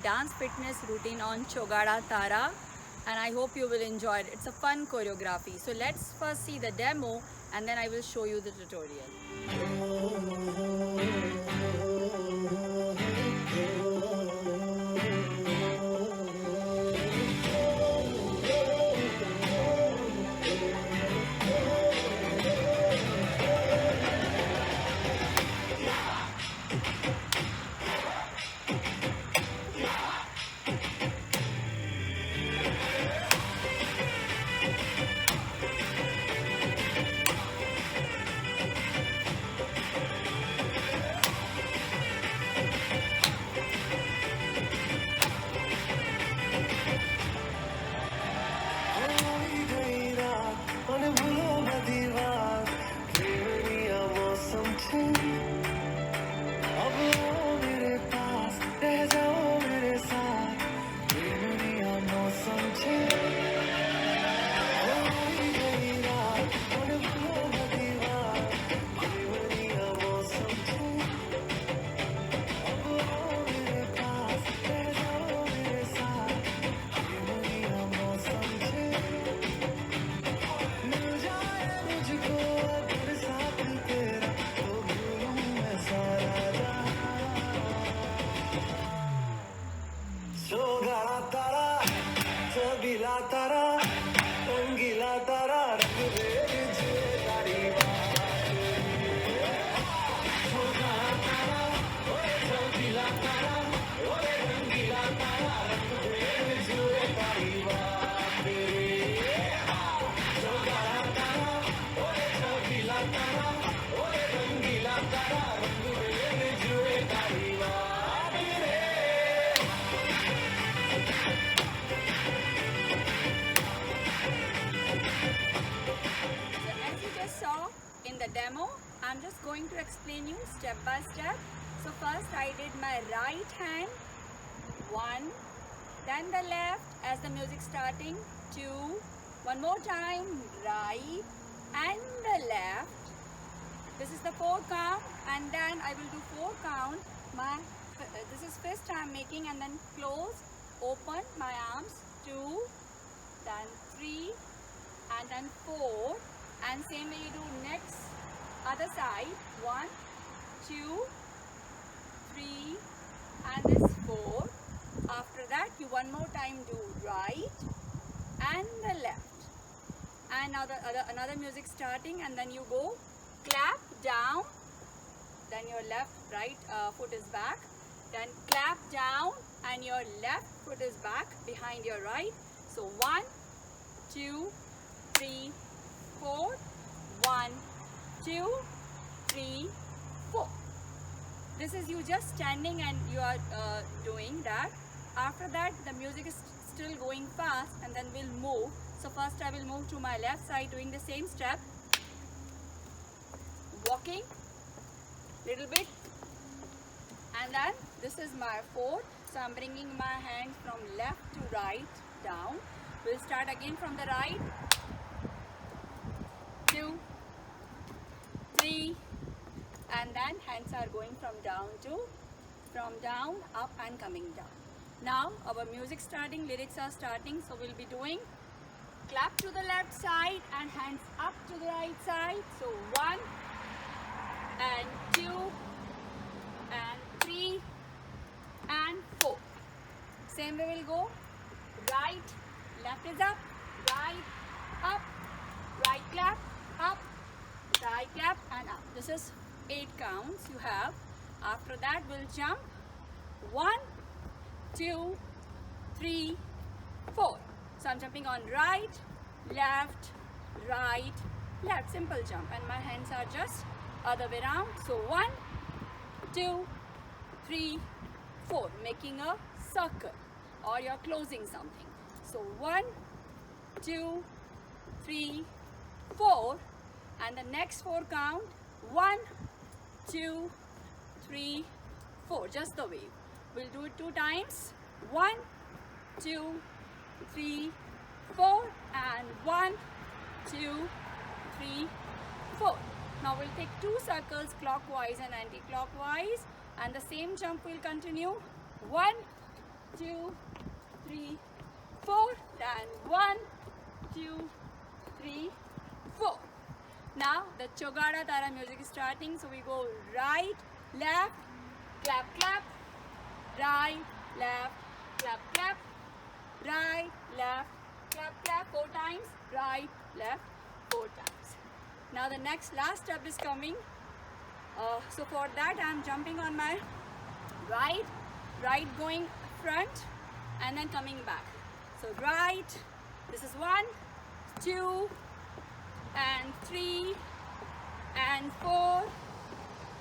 dance fitness routine on Chogada Tara, and I hope you will enjoy it. It's a fun choreography. So let's first see the demo and then I will show you the tutorial. In the demo, I'm just going to explain you step by step. So first I did my right hand, 1, then the left as the music starting, 2, one more time, right and the left. This is the 4 count, and then I will do 4 count. This is fist I'm making, and then close, open my arms, 2, then 3, and then 4. And same way you do next other side, 1, 2, 3, and this 4. After that you one more time do right and the left, and now another music starting, and then you go clap down, then your right foot is back, then clap down and your left foot is back behind your right. So 1, 2, 3, 4, 1, 2, 3, 4. This is you just standing and you are doing that. After that the music is still going fast, and then we'll move. So first I will move to my left side doing the same step, walking little bit, and then this is my 4. So I'm bringing my hands from left to right down. We'll start again from the right, 2, 3, and then hands are going from down, up and coming down. Now our music starting, lyrics are starting, so we'll be doing clap to the left side and hands up to the right side. So 1 and 2 and 3 and 4. Same way we'll go right, left is up, right clap, up, right clap and up. This is 8 counts you have. After that we'll jump 1, 2, 3, 4. So I'm jumping on right, left, simple jump, and my hands are just other way around. So 1, 2, 3, 4, making a circle, or you're closing something. So 1, 2, 3, 4, and the next 4 count, 1, 2, 3, 4, just the wave. We'll do it 2 times, 1, 2, 3, 4, and 1, 2, 3, 4. Now we'll take 2 circles clockwise and anti-clockwise, and the same jump will continue, 1, 2, 3, 4. Then 1, 2, 3, 4. Now the Chogadadara music is starting. So we go right, left, clap, clap, right, left, clap, clap, right, left, clap, clap 4 times, right, left 4 times. Now the last step is coming. So for that I am jumping on my right going front and then coming back. So right, this is 1, 2, and 3, and 4,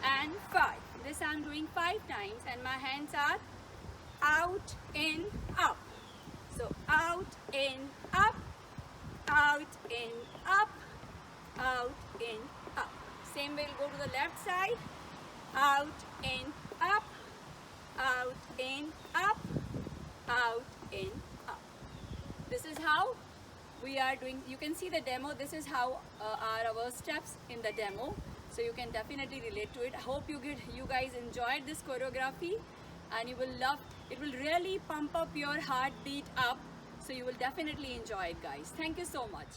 and 5. This I am doing 5 times, and my hands are out, in, up. So out, in, up, out, in, up, out, in, up. Same way we'll go to the left side. Out, in, up, out, in, up, out, in, up. This is how we are doing. You can see the demo. This is how are our steps in the demo. So you can definitely relate to it. I hope you guys enjoyed this choreography, and you will love. It will really pump up your heartbeat up. So you will definitely enjoy it, guys. Thank you so much.